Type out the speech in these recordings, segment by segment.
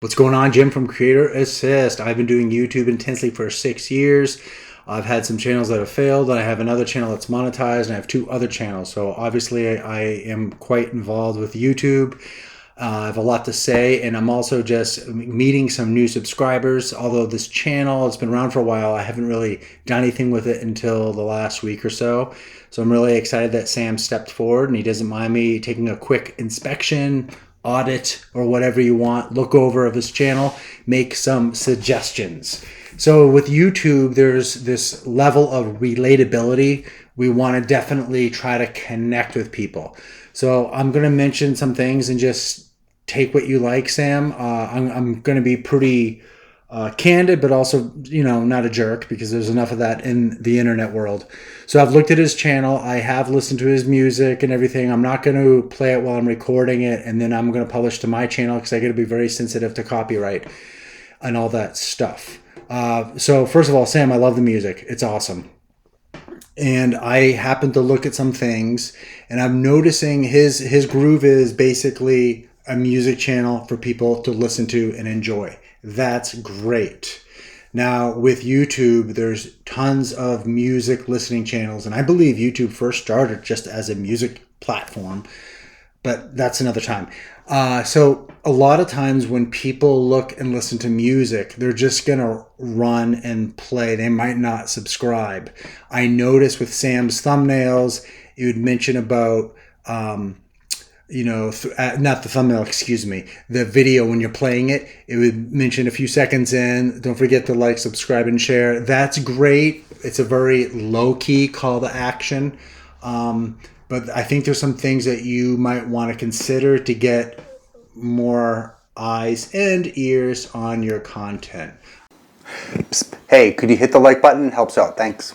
What's going on, Jim from Creator Assist? I've been doing YouTube intensely for 6 years. I've had some channels that have failed, and I have another channel that's monetized, and I have two other channels. So obviously I am quite involved with YouTube. I have a lot to say, and I'm also just meeting some new subscribers. Although this channel has been around for a while, I haven't really done anything with it until the last week or so. So I'm really excited that Sam stepped forward and he doesn't mind me taking a quick inspection, audit, or whatever you want, look over of his channel, make some suggestions. So with YouTube, there's this level of relatability. We want to definitely try to connect with people. So I'm going to mention some things and just take what you like, Sam. I'm going to be pretty candid, but also, not a jerk, because there's enough of that in the internet world. So I've looked at his channel. I have listened to his music and everything. I'm not going to play it while I'm recording it, and then I'm going to publish to my channel because I got to be very sensitive to copyright and all that stuff. So first of all, Sam, I love the music. It's awesome. And I happened to look at some things, and I'm noticing his groove is basically a music channel for people to listen to and enjoy. That's great. Now with YouTube, there's tons of music listening channels, and I believe YouTube first started just as a music platform, but that's another time. So a lot of times when people look and listen to music, they're just going to run and play. They might not subscribe. I noticed with Sam's thumbnails, it would mention about, not the thumbnail, excuse me, the video when you're playing it, it would mention a few seconds in, don't forget to like, subscribe, and share. That's great. It's a very low-key call to action. But I think there's some things that you might want to consider to get more eyes and ears on your content. Hey, could you hit the like button? Helps out. Thanks.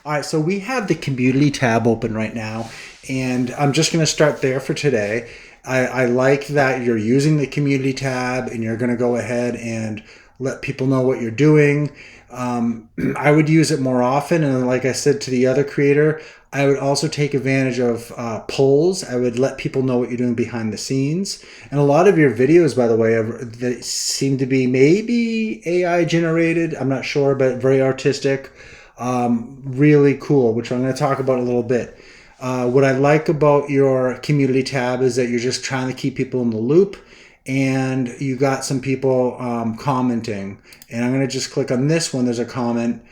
All right, so we have the community tab open right now, and I'm just going to start there for today. I like that you're using the community tab and you're going to go ahead and let people know what you're doing. I would use it more often, and like I said to the other creator, I would also take advantage of polls. I would let people know what you're doing behind the scenes. And a lot of your videos, by the way, they seem to be maybe AI generated. I'm not sure, but very artistic. Really cool, which I'm going to talk about a little bit. What I like about your community tab is that you're just trying to keep people in the loop, and you got some people commenting. And I'm going to just click on this one. There's a comment,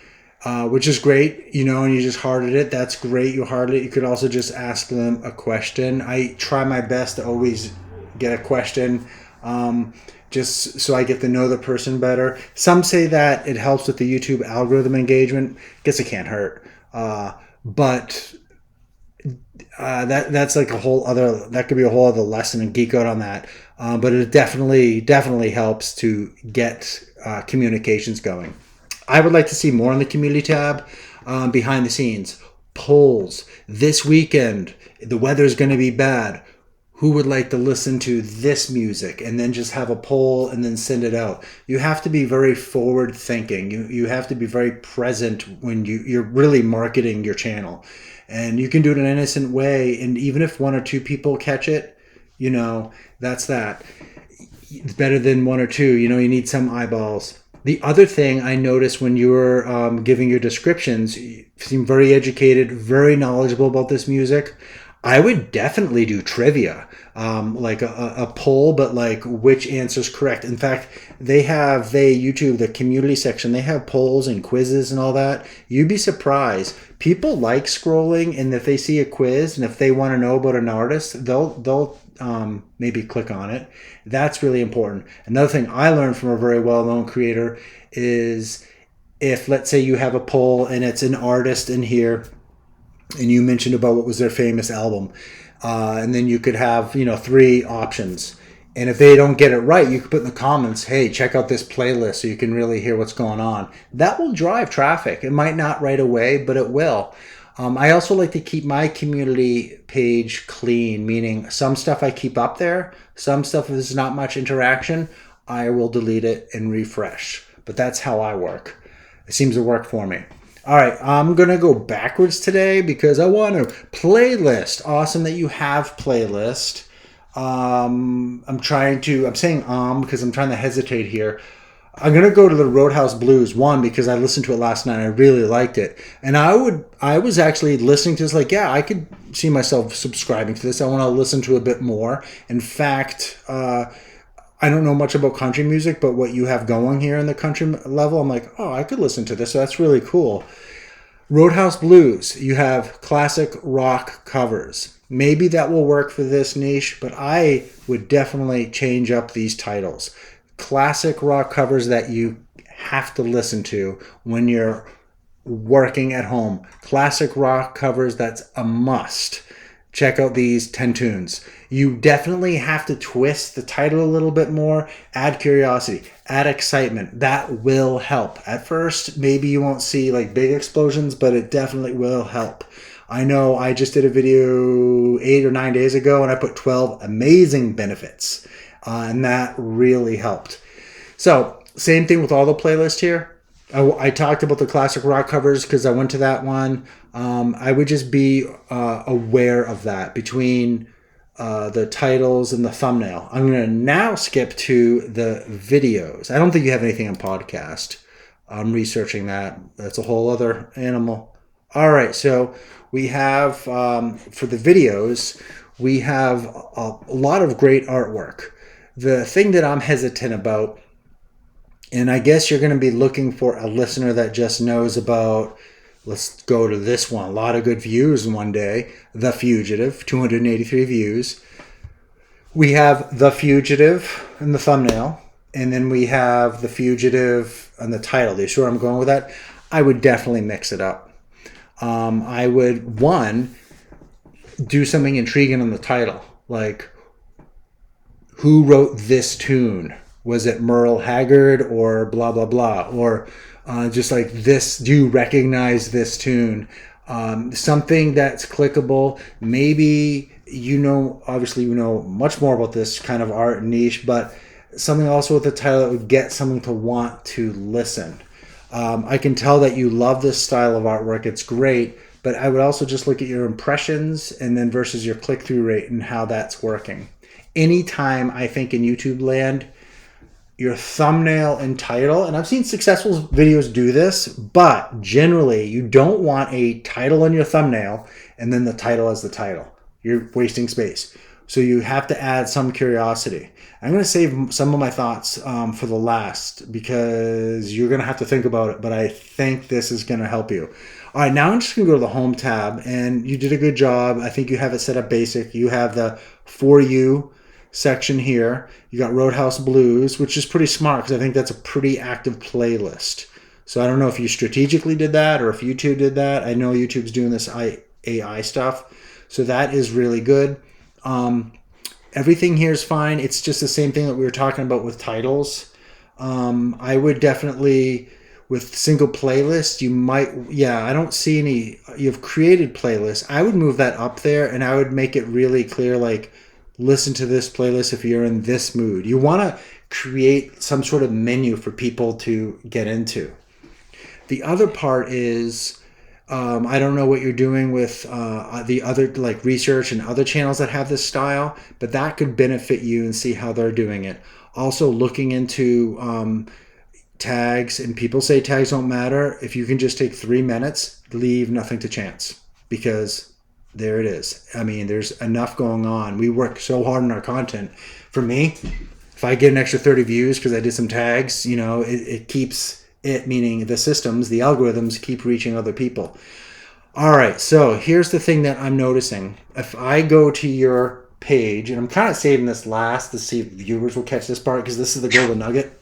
which is great, and you just hearted it. That's great. You hearted it. You could also just ask them a question. I try my best to always get a question, just so I get to know the person better. Some say that it helps with the YouTube algorithm engagement. Guess it can't hurt. But that's like that could be a whole other lesson and geek out on that. But it definitely helps to get communications going. I would like to see more on the community tab, behind the scenes, polls. This weekend, the weather's going to be bad. Who would like to listen to this music? And then just have a poll and then send it out. You have to be very forward thinking. You have to be very present when you're really marketing your channel. And you can do it in an innocent way. And even if one or two people catch it, that's that. It's better than one or two. You need some eyeballs. The other thing I noticed when you were giving your descriptions, you seem very educated, very knowledgeable about this music. I would definitely do trivia, like a poll, but like which answer is correct. In fact, YouTube, the community section, they have polls and quizzes and all that. You'd be surprised. People like scrolling, and if they see a quiz and if they want to know about an artist, they'll maybe click on it. That's really important. Another thing I learned from a very well-known creator is if, let's say, you have a poll and it's an artist in here, and you mentioned about what was their famous album, and then you could have 3 options, and if they don't get it right, you could put in the comments, hey, check out this playlist so you can really hear what's going on. That will drive traffic. It might not right away, but it will. I also like to keep my community page clean, meaning some stuff I keep up there, some stuff, if there's not much interaction, I will delete it and refresh. But that's how I work. It seems to work for me. All right, I'm going to go backwards today because I want a playlist. Awesome that you have playlist. I'm saying because I'm trying to hesitate here. I'm gonna go to the Roadhouse Blues one because I listened to it last night. I really liked it, and I was actually listening to this like, yeah, I could see myself subscribing to this. I want to listen to a bit more. In fact, I don't know much about country music, but what you have going here in the country level, I'm like, oh, I could listen to this. So that's really cool. Roadhouse Blues, you have classic rock covers. Maybe that will work for this niche, but I would definitely change up these titles. Classic rock covers that you have to listen to when you're working at home. Classic rock covers, that's a must. Check out these 10 tunes. You definitely have to twist the title a little bit more, add curiosity, add excitement. That will help. At first, maybe you won't see like big explosions, but it definitely will help. I know I just did a video 8 or 9 days ago and I put 12 amazing benefits, and that really helped. So, same thing with all the playlists here. I talked about the classic rock covers because I went to that one. I would just be aware of that between the titles and the thumbnail. I'm going to now skip to the videos. I don't think you have anything on podcast. I'm researching that. That's a whole other animal. All right, so we have, for the videos, we have a lot of great artwork. The thing that I'm hesitant about, and I guess you're going to be looking for a listener that just knows about, let's go to this one. A lot of good views in one day. The Fugitive, 283 views. We have The Fugitive in the thumbnail. And then we have The Fugitive on the title. Are you sure I'm going with that? I would definitely mix it up. I would, one, do something intriguing on the title. Like, who wrote this tune? Was it Merle Haggard or blah, blah, blah? Or just like this, do you recognize this tune? Something that's clickable. Maybe obviously you know much more about this kind of art niche, but something also with the title that would get someone to want to listen. I can tell that you love this style of artwork. It's great, but I would also just look at your impressions and then versus your click-through rate and how that's working. Anytime I think in YouTube land, your thumbnail and title, and I've seen successful videos do this, but generally you don't want a title on your thumbnail and then the title as the title. You're wasting space. So you have to add some curiosity. I'm going to save some of my thoughts for the last because you're going to have to think about it, but I think this is going to help you. All right, now I'm just going to go to the Home tab, and you did a good job. I think you have it set up basic. You have the For You section here. You got Roadhouse Blues, which is pretty smart because I think that's a pretty active playlist. So I don't know if you strategically did that or if YouTube did that. I know YouTube's doing this AI stuff. So that is really good. Everything here is fine. It's just the same thing that we were talking about with titles. I would definitely, with single playlists, I don't see any, you've created playlists. I would move that up there and I would make it really clear, like, listen to this playlist if you're in this mood. You want to create some sort of menu for people to get into. The other part is, I don't know what you're doing with the other like research and other channels that have this style, but that could benefit you and see how they're doing it. Also looking into tags, and people say tags don't matter. If you can just take 3 minutes, leave nothing to chance, because there it is. I mean, there's enough going on. We work so hard on our content. For me, if I get an extra 30 views because I did some tags, it keeps it, meaning the systems, the algorithms keep reaching other people. All right, so here's the thing that I'm noticing. If I go to your page, and I'm kind of saving this last to see if viewers will catch this part because this is the golden nugget.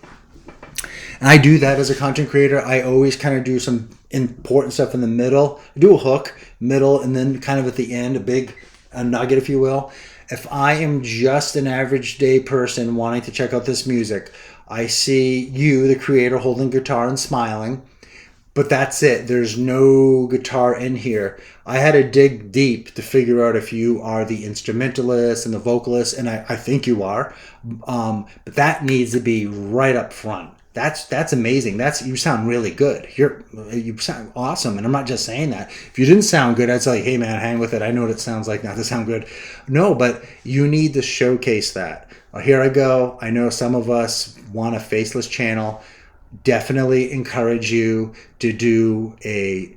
And I do that as a content creator. I always kind of do some important stuff in the middle. I do a hook, middle, and then kind of at the end, a nugget, if you will. If I am just an average day person wanting to check out this music, I see you, the creator, holding guitar and smiling, but that's it. There's no guitar in here. I had to dig deep to figure out if you are the instrumentalist and the vocalist, and I think you are, but that needs to be right up front. That's amazing. You sound really good. You sound awesome, and I'm not just saying that. If you didn't sound good, I'd say, hey man, hang with it. I know what it sounds like not to sound good. No, but you need to showcase that. Here I go. I know some of us want a faceless channel. Definitely encourage you to do a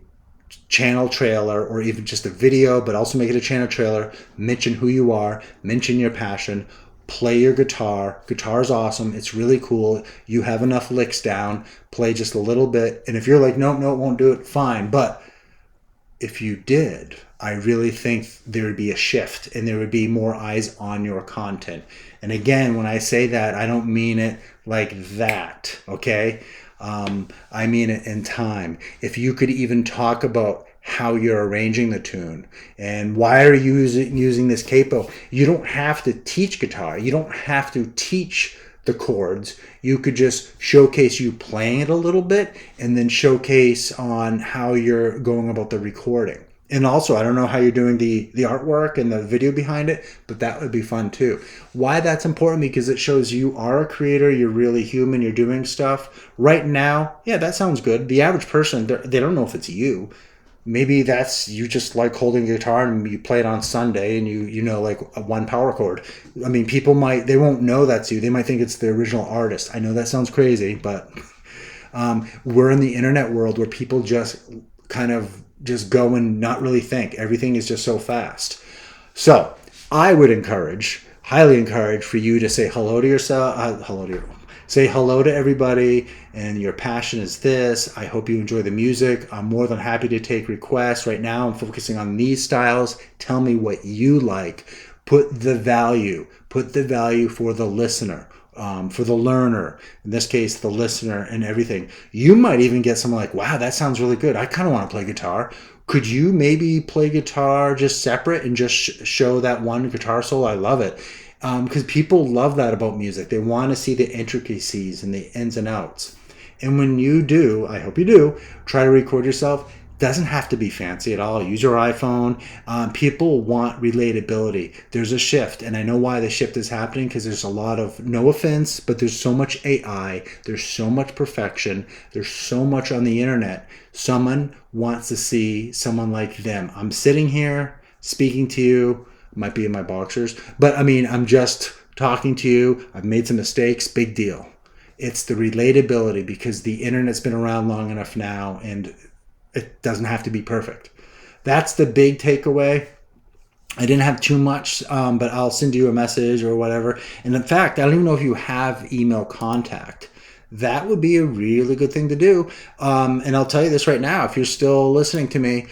channel trailer or even just a video, but also make it a channel trailer. Mention who you are, mention your passion, play your guitar. Guitar is awesome. It's really cool. You have enough licks down, play just a little bit. And if you're like, no, it won't do it, fine. But if you did, I really think there would be a shift and there would be more eyes on your content. And again, when I say that, I don't mean it like that, okay? I mean it in time. If you could even talk about how you're arranging the tune and why are you using this capo. You don't have to teach guitar. You don't have to teach the chords. You could just showcase you playing it a little bit and then showcase on how you're going about the recording. And also, I don't know how you're doing the artwork and the video behind it, but that would be fun too. Why that's important? Because it shows you are a creator, you're really human, you're doing stuff. Right now, yeah, that sounds good. The average person, they don't know if it's you. Maybe that's you just like holding a guitar and you play it on Sunday and you know like a one power chord. I mean, they won't know that's you. They might think it's the original artist. I know that sounds crazy, but we're in the internet world where people just kind of just go and not really think. Everything is just so fast. So I would highly encourage for you to say hello to yourself, say hello to everybody, and your passion is this. I hope you enjoy the music. I'm more than happy to take requests. Right now I'm focusing on these styles. Tell me what you like. Put the value for the listener. For the learner, in this case, the listener and everything. You might even get someone like, wow, that sounds really good. I kind of want to play guitar. Could you maybe play guitar just separate and just show that one guitar solo? I love it. Because people love that about music. They want to see the intricacies and the ins and outs. And when you do, I hope you do, try to record yourself. Doesn't have to be fancy at all. Use your iPhone. People want relatability. There's a shift, and I know why the shift is happening because there's a lot of, no offense, but there's so much AI. There's so much perfection. There's so much on the internet. Someone wants to see someone like them. I'm sitting here speaking to you. Might be in my boxers, but I mean, I'm just talking to you. I've made some mistakes. Big deal. It's the relatability because the internet's been around long enough now, and it doesn't have to be perfect. That's the big takeaway. I didn't have too much, but I'll send you a message or whatever. And in fact, I don't even know if you have email contact. That would be a really good thing to do. And I'll tell you this right now, if you're still listening to me,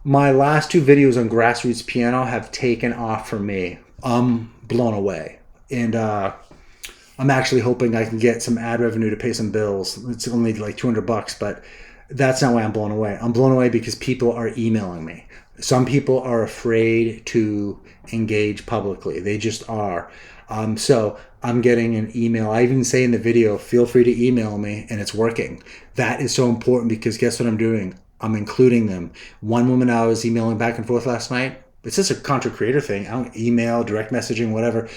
my last 2 videos on grassroots piano have taken off for me. I'm blown away. And I'm actually hoping I can get some ad revenue to pay some bills. It's only like $200, but that's not why I'm blown away. I'm blown away because people are emailing me. Some people are afraid to engage publicly. They just are. So I'm getting an email. I even say in the video, feel free to email me, and it's working. That is so important because guess what I'm doing? I'm including them. One woman I was emailing back and forth last night. It's just a contra creator thing. I don't email, direct messaging, whatever.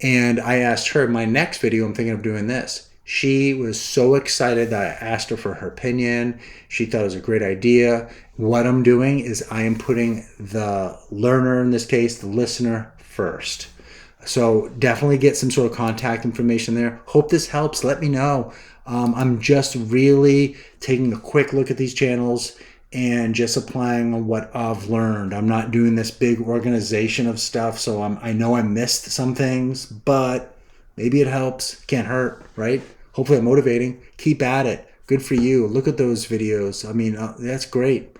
And I asked her, my next video, I'm thinking of doing this. She was so excited that I asked her for her opinion. She thought it was a great idea. What I'm doing is I am putting the learner, in this case, the listener, first. So definitely get some sort of contact information there. Hope this helps. Let me know. I'm just really taking a quick look at these channels and just applying on what I've learned. I'm not doing this big organization of stuff, so I know I missed some things, but maybe it helps. Can't hurt, right? Hopefully I'm motivating. Keep at it. Good for you. Look at those videos. I mean, that's great.